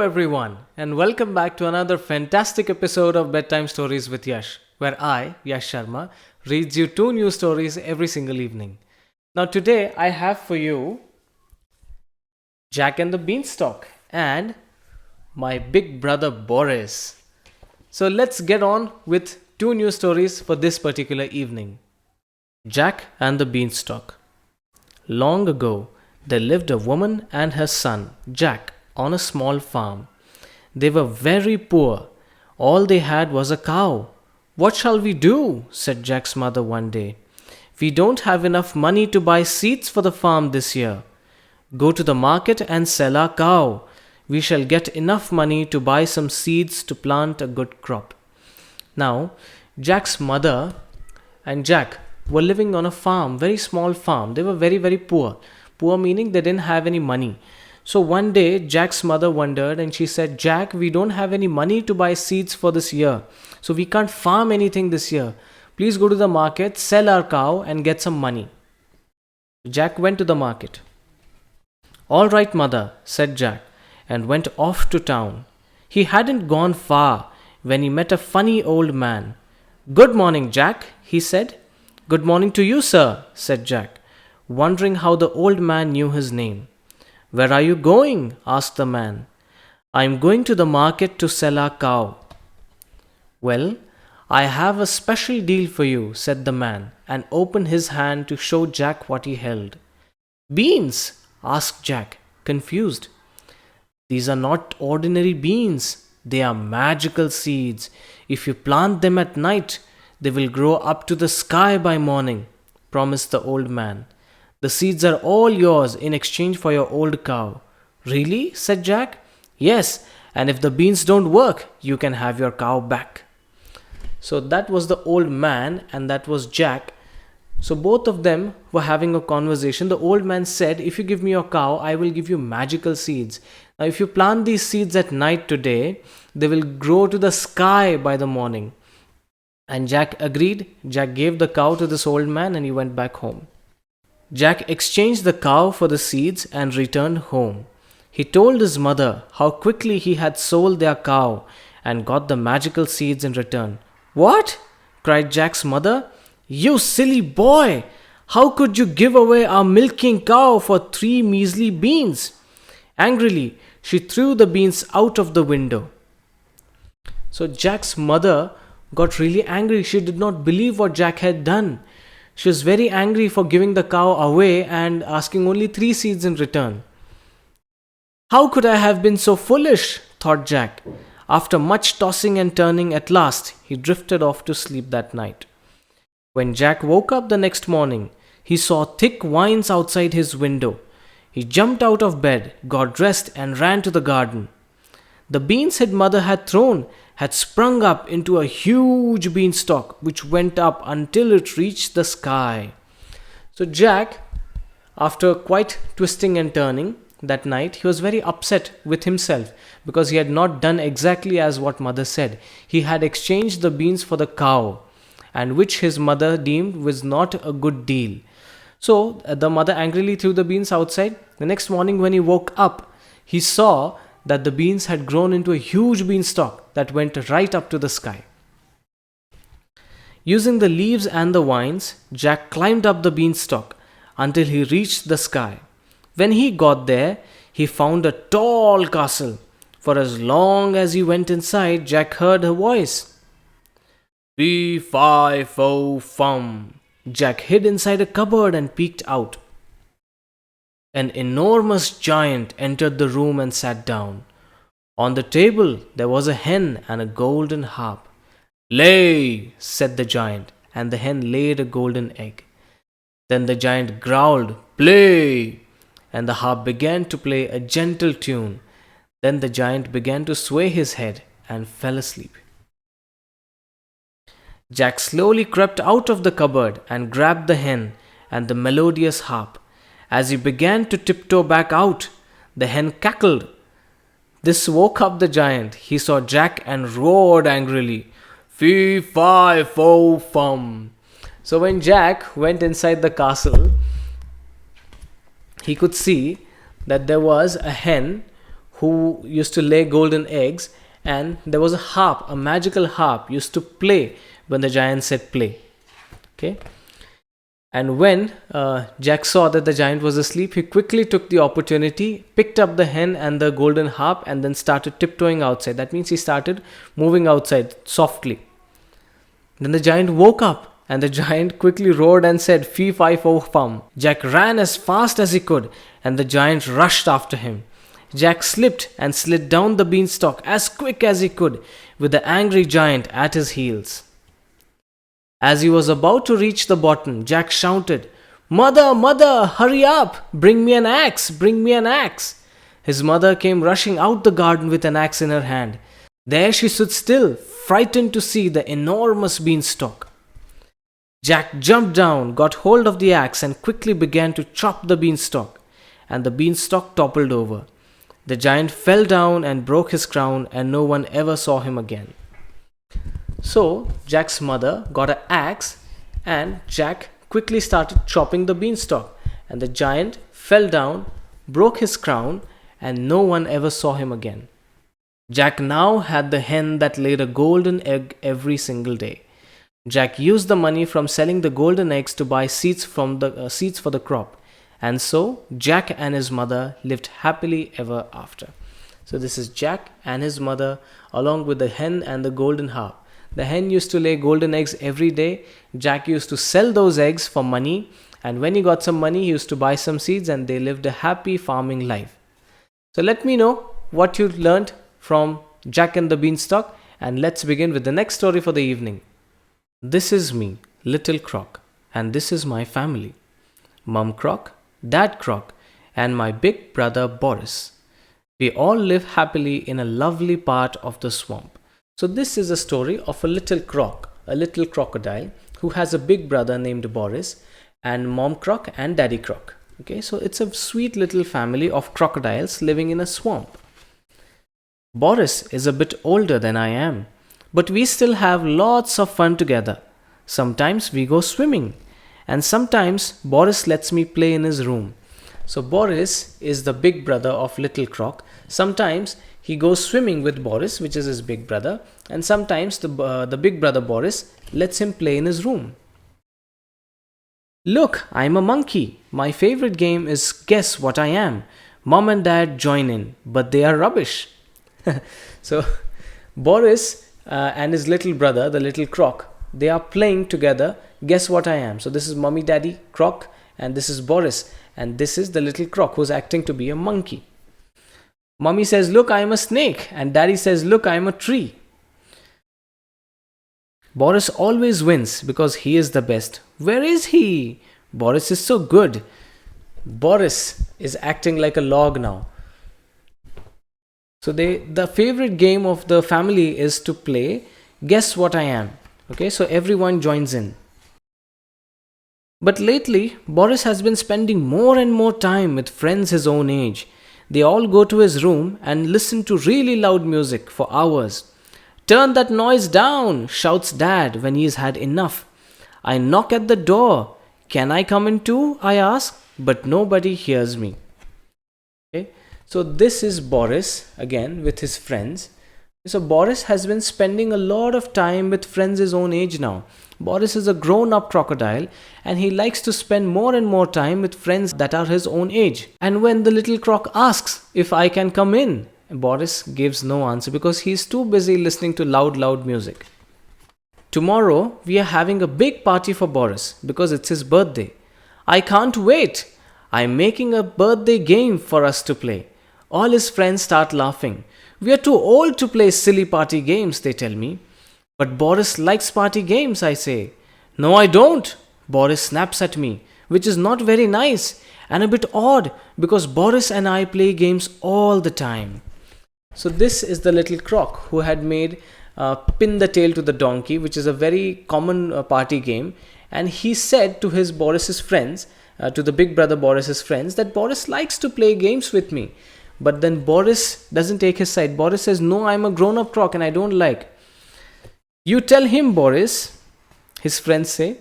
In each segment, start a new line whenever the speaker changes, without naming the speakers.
everyone, and welcome back to another fantastic episode of Bedtime Stories with Yash, where I, Yash Sharma, reads you two new stories every single evening. Now, today I have for you Jack and the Beanstalk and my big brother Boris. So, let's get on with two new stories for this particular evening. Jack and the Beanstalk. Long ago, there lived a woman and her son, Jack, on a small farm. They were very poor. All they had was a cow. "What shall we do?" said Jack's mother one day. "We don't have enough money to buy seeds for the farm this year. Go to the market and sell our cow. We shall get enough money to buy some seeds to plant a good crop." Now, Jack's mother and Jack were living on a farm, very small farm. They were very, very poor. Poor meaning they didn't have any money. So one day, Jack's mother wondered and she said, "Jack, we don't have any money to buy seeds for this year. So we can't farm anything this year. Please go to the market, sell our cow and get some money." Jack went to the market. "All right, mother," said Jack, and went off to town. He hadn't gone far when he met a funny old man. "Good morning, Jack," he said. "Good morning to you, sir," said Jack, wondering how the old man knew his name. "Where are you going?" asked the man. "I am going to the market to sell our cow." "Well, I have a special deal for you," said the man, and opened his hand to show Jack what he held. "Beans?" asked Jack, confused. "These are not ordinary beans. They are magical seeds. If you plant them at night, they will grow up to the sky by morning," promised the old man. "The seeds are all yours in exchange for your old cow." "Really?" said Jack. "Yes, and if the beans don't work, you can have your cow back." So that was the old man and that was Jack. So both of them were having a conversation. The old man said, "If you give me your cow, I will give you magical seeds. Now if you plant these seeds at night today, they will grow to the sky by the morning." And Jack agreed. Jack gave the cow to this old man and he went back home. Jack exchanged the cow for the seeds and returned home. He told his mother how quickly he had sold their cow and got the magical seeds in return. "What?" cried Jack's mother. "You silly boy! How could you give away our milking cow for 3 measly beans?" Angrily, she threw the beans out of the window. So Jack's mother got really angry. She did not believe what Jack had done. She was very angry for giving the cow away and asking only 3 seeds in return. "How could I have been so foolish?" thought Jack. After much tossing and turning, at last he drifted off to sleep that night. When Jack woke up the next morning, he saw thick vines outside his window. He jumped out of bed, got dressed and ran to the garden. The beans his mother had thrown had sprung up into a huge beanstalk which went up until it reached the sky. So Jack, after quite twisting and turning that night, he was very upset with himself because he had not done exactly as what mother said. He had exchanged the beans for the cow, and which his mother deemed was not a good deal. So the mother angrily threw the beans outside. The next morning when he woke up, he saw that the beans had grown into a huge beanstalk that went right up to the sky. Using the leaves and the vines, Jack climbed up the beanstalk until he reached the sky. When he got there, he found a tall castle. For as long as he went inside, Jack heard a voice. "Fee, fi, fo, fum." Jack hid inside a cupboard and peeked out. An enormous giant entered the room and sat down. On the table there was a hen and a golden harp. "Lay," said the giant, and the hen laid a golden egg. Then the giant growled, "Play," and the harp began to play a gentle tune. Then the giant began to sway his head and fell asleep. Jack slowly crept out of the cupboard and grabbed the hen and the melodious harp. As he began to tiptoe back out, the hen cackled. This woke up the giant. He saw Jack and roared angrily, "Fee, fi, fo, fum." So when Jack went inside the castle, he could see that there was a hen who used to lay golden eggs, and there was a harp, a magical harp used to play when the giant said play. Okay. And when Jack saw that the giant was asleep, he quickly took the opportunity, picked up the hen and the golden harp, and then started tiptoeing outside. That means he started moving outside softly. Then the giant woke up, and the giant quickly roared and said, "Fee, fi, fo, fum." Jack ran as fast as he could, and the giant rushed after him. Jack slipped and slid down the beanstalk as quick as he could, with the angry giant at his heels. As he was about to reach the bottom, Jack shouted, "Mother, mother, hurry up! Bring me an axe, bring me an axe!" His mother came rushing out the garden with an axe in her hand. There she stood still, frightened to see the enormous beanstalk. Jack jumped down, got hold of the axe, and quickly began to chop the beanstalk, and the beanstalk toppled over. The giant fell down and broke his crown, and no one ever saw him again. So Jack's mother got an axe, and Jack quickly started chopping the beanstalk, and the giant fell down, broke his crown, and no one ever saw him again. Jack now had the hen that laid a golden egg every single day. Jack used the money from selling the golden eggs to buy seeds for the crop, and so Jack and his mother lived happily ever after. So this is Jack and his mother along with the hen and the golden harp. The hen used to lay golden eggs every day. Jack used to sell those eggs for money, and when he got some money, he used to buy some seeds, and they lived a happy farming life. So let me know what you learned from Jack and the Beanstalk, and let's begin with the next story for the evening. This is me, Little Croc, and this is my family. Mum Croc, Dad Croc, and my big brother Boris. We all live happily in a lovely part of the swamp. So this is a story of a little croc, a little crocodile, who has a big brother named Boris, and Mom Croc and Daddy Croc. Okay, so it's a sweet little family of crocodiles living in a swamp. Boris is a bit older than I am, but we still have lots of fun together. Sometimes we go swimming, and sometimes Boris lets me play in his room. So Boris is the big brother of Little Croc. Sometimes he goes swimming with Boris, which is his big brother, and sometimes the big brother Boris lets him play in his room. Look, I'm a monkey. My favorite game is Guess What I Am. Mom and Dad join in, but they are rubbish. So Boris and his little brother, the little croc, they are playing together Guess What I Am. So this is Mommy Daddy Croc, and this is Boris, and this is the little croc who's acting to be a monkey. Mommy says, "Look, I'm a snake," and Daddy says, "Look, I'm a tree." Boris always wins because he is the best. Where is he? Boris is so good. Boris is acting like a log now. So the favorite game of the family is to play Guess What I Am. Okay, so everyone joins in. But lately, Boris has been spending more and more time with friends his own age. They all go to his room and listen to really loud music for hours. "Turn that noise down," shouts Dad when he's had enough. I knock at the door. "Can I come in too?" I ask, but nobody hears me. Okay? So this is Boris again with his friends. So Boris has been spending a lot of time with friends his own age now. Boris is a grown-up crocodile, and he likes to spend more and more time with friends that are his own age. And when the little croc asks if I can come in, Boris gives no answer because he's too busy listening to loud music. Tomorrow we are having a big party for Boris because it's his birthday. I can't wait. I'm making a birthday game for us to play. All his friends start laughing. We are too old to play silly party games, they tell me. But Boris likes party games, I say. No, I don't. Boris snaps at me, which is not very nice and a bit odd because Boris and I play games all the time. So this is the little croc who had made Pin the Tail to the Donkey, which is a very common party game. And he said to his Boris's friends, to the big brother Boris's friends, that Boris likes to play games with me. But then Boris doesn't take his side. Boris says, no, I'm a grown-up croc and I don't like. You tell him, Boris, his friends say.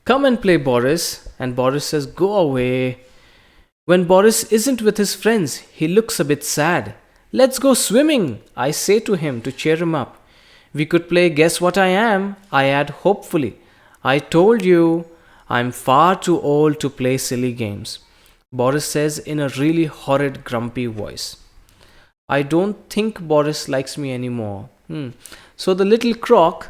Come and play, Boris. And Boris says, go away. When Boris isn't with his friends, he looks a bit sad. Let's go swimming, I say to him to cheer him up. We could play Guess What I Am, I add hopefully. I told you, I'm far too old to play silly games, Boris says in a really horrid, grumpy voice. I don't think Boris likes me anymore. So the little croc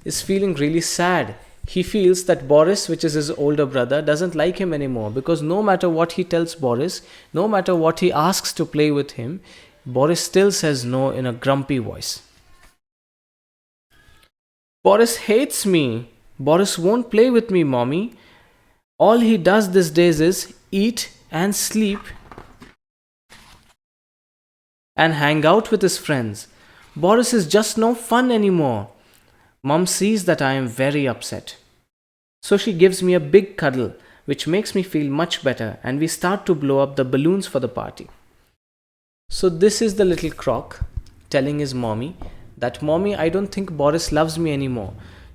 is feeling really sad. He feels that Boris, which is his older brother, doesn't like him anymore because no matter what he tells Boris, no matter what he asks to play with him, Boris still says no in a grumpy voice. Boris hates me. Boris won't play with me, mommy. All he does these days is eat and sleep and hang out with his friends. Boris is just no fun anymore. Mom sees that I am very upset. So she gives me a big cuddle, which makes me feel much better, and we start to blow up the balloons for the party. So this is the little croc telling his mommy that, Mommy, I don't think Boris loves me anymore.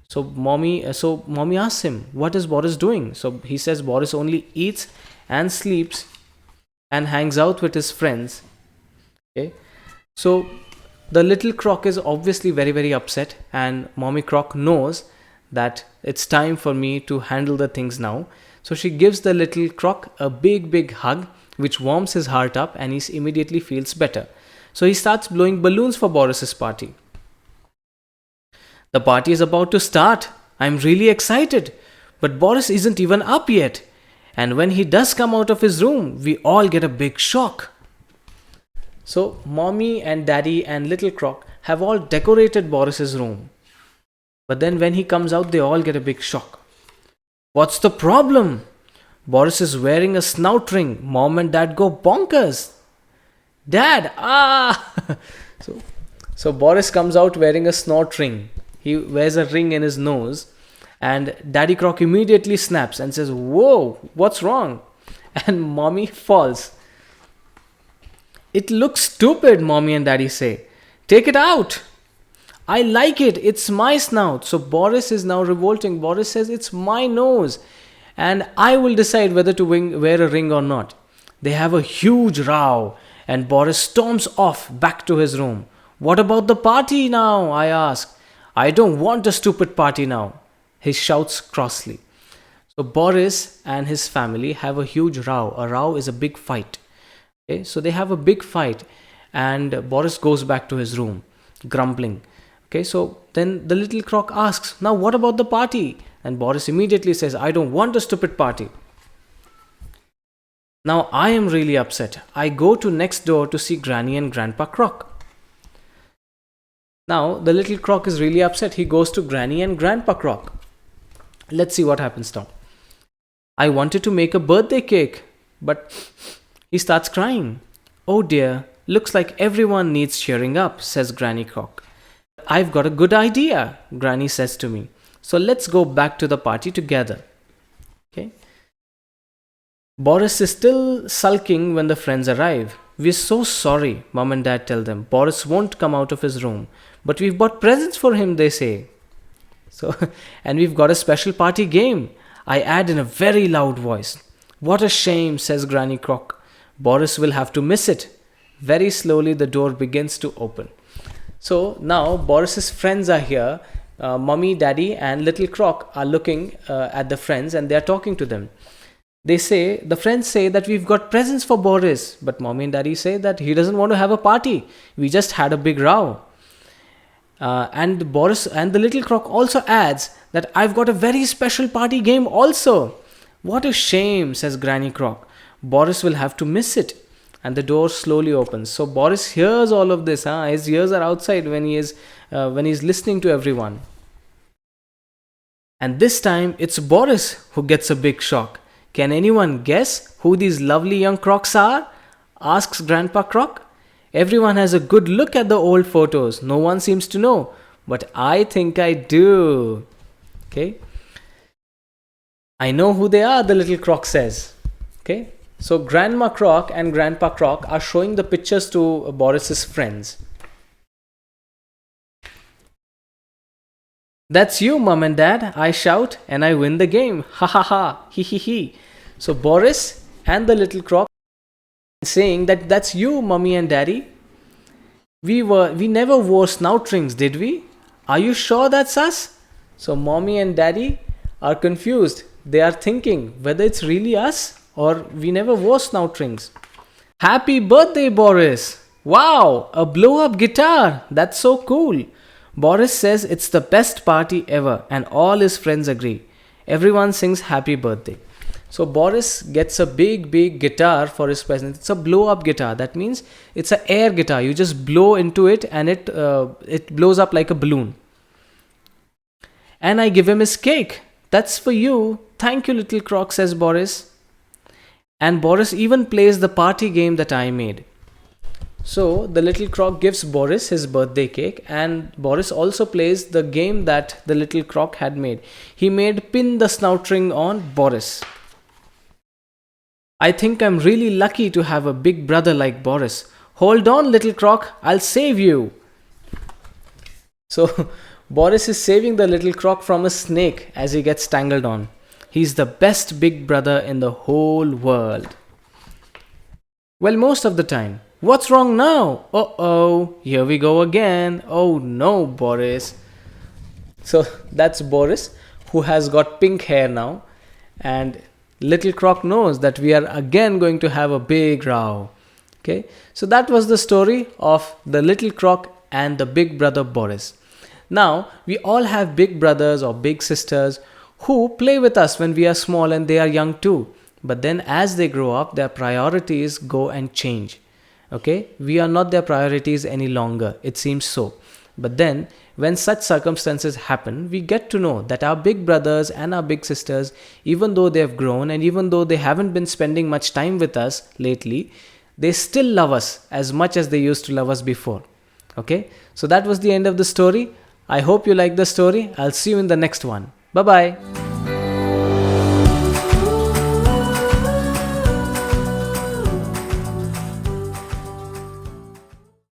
So mommy asks him, what is Boris doing? So he says Boris only eats and sleeps and hangs out with his friends. Okay. So the little croc is obviously very, very upset, and mommy croc knows that it's time for me to handle the things now. So she gives the little croc a big, big hug, which warms his heart up, and he immediately feels better. So he starts blowing balloons for Boris's party. The party is about to start. I'm really excited. But Boris isn't even up yet. And when he does come out of his room, we all get a big shock. So mommy and daddy and little croc have all decorated Boris's room. But then when he comes out, they all get a big shock. What's the problem? Boris is wearing a snout ring. Mom and dad go bonkers. Dad, So Boris comes out wearing a snout ring. He wears a ring in his nose, and Daddy Croc immediately snaps and says, whoa, what's wrong? And mommy falls. It looks stupid, mommy and daddy say. Take it out. I like it. It's my snout. So Boris is now revolting. Boris says, it's my nose, and I will decide whether to wear a ring or not. They have a huge row, and Boris storms off back to his room. What about the party now? I ask. I don't want a stupid party now, he shouts crossly. So Boris and his family have a huge row. A row is a big fight. Okay, so they have a big fight, and Boris goes back to his room, grumbling. Okay, so then the little croc asks, now what about the party? And Boris immediately says, I don't want a stupid party. Now I am really upset. I go to next door to see Granny and Grandpa Croc. Now, the little croc is really upset. He goes to Granny and Grandpa Croc. Let's see what happens now. I wanted to make a birthday cake, but he starts crying. Oh dear, looks like everyone needs cheering up, says Granny Croc. I've got a good idea, Granny says to me. So let's go back to the party together. Okay. Boris is still sulking when the friends arrive. We're so sorry, Mom and Dad tell them. Boris won't come out of his room. But we've bought presents for him, they say. So, and we've got a special party game, I add in a very loud voice. What a shame, says Granny Croc. Boris will have to miss it. Very slowly, the door begins to open. So now Boris's friends are here. Mommy, Daddy, and Little Croc are looking at the friends, and they are talking to them. The friends say that we've got presents for Boris, but Mommy and Daddy say that he doesn't want to have a party. We just had a big row. And Boris and the little croc also adds that I've got a very special party game also. What a shame, says Granny Croc. Boris will have to miss it. And the door slowly opens. So Boris hears all of this. His ears are outside when he's listening to everyone. And this time it's Boris who gets a big shock. Can anyone guess who these lovely young crocs are? Asks Grandpa Croc. Everyone has a good look at the old photos. No one seems to know, but I think I do. Okay. I know who they are, the little croc says. Okay. So Grandma Croc and Grandpa Croc are showing the pictures to Boris's friends. That's you, Mom and Dad, I shout, and I win the game. Ha ha ha, he he he. So Boris and the little croc saying that that's you, mummy and daddy. We never wore snout rings, did we? Are you sure that's us? So mommy and daddy are confused. They are thinking whether it's really us or we never wore snout rings. Happy birthday, Boris! Wow, a blow up guitar! That's so cool. Boris says it's the best party ever, and all his friends agree. Everyone sings happy birthday. So Boris gets a big guitar for his present. It's a blow up guitar. That means it's an air guitar. You just blow into it and it blows up like a balloon. And I give him his cake. That's for you. Thank you, little croc, says Boris. And Boris even plays the party game that I made. So the little croc gives Boris his birthday cake, and Boris also plays the game that the little croc had made. He made pin the snout ring on Boris. I think I'm really lucky to have a big brother like Boris. Hold on, little croc, I'll save you. So Boris is saving the little croc from a snake as he gets tangled on. He's the best big brother in the whole world. Well, most of the time. What's wrong now? Uh-oh, here we go again. Oh no, Boris. So that's Boris, who has got pink hair now, and little croc knows that we are again going to have a big row. Okay, so that was the story of the little croc and the big brother Boris. Now we all have big brothers or big sisters who play with us when we are small and they are young too. But then as they grow up, their priorities go and change. Okay, we are not their priorities any longer, it seems so. But then when such circumstances happen, we get to know that our big brothers and our big sisters, even though they have grown and even though they haven't been spending much time with us lately, they still love us as much as they used to love us before. Okay, so that was the end of the story. I hope you like the story. I'll see you in the next one. Bye bye.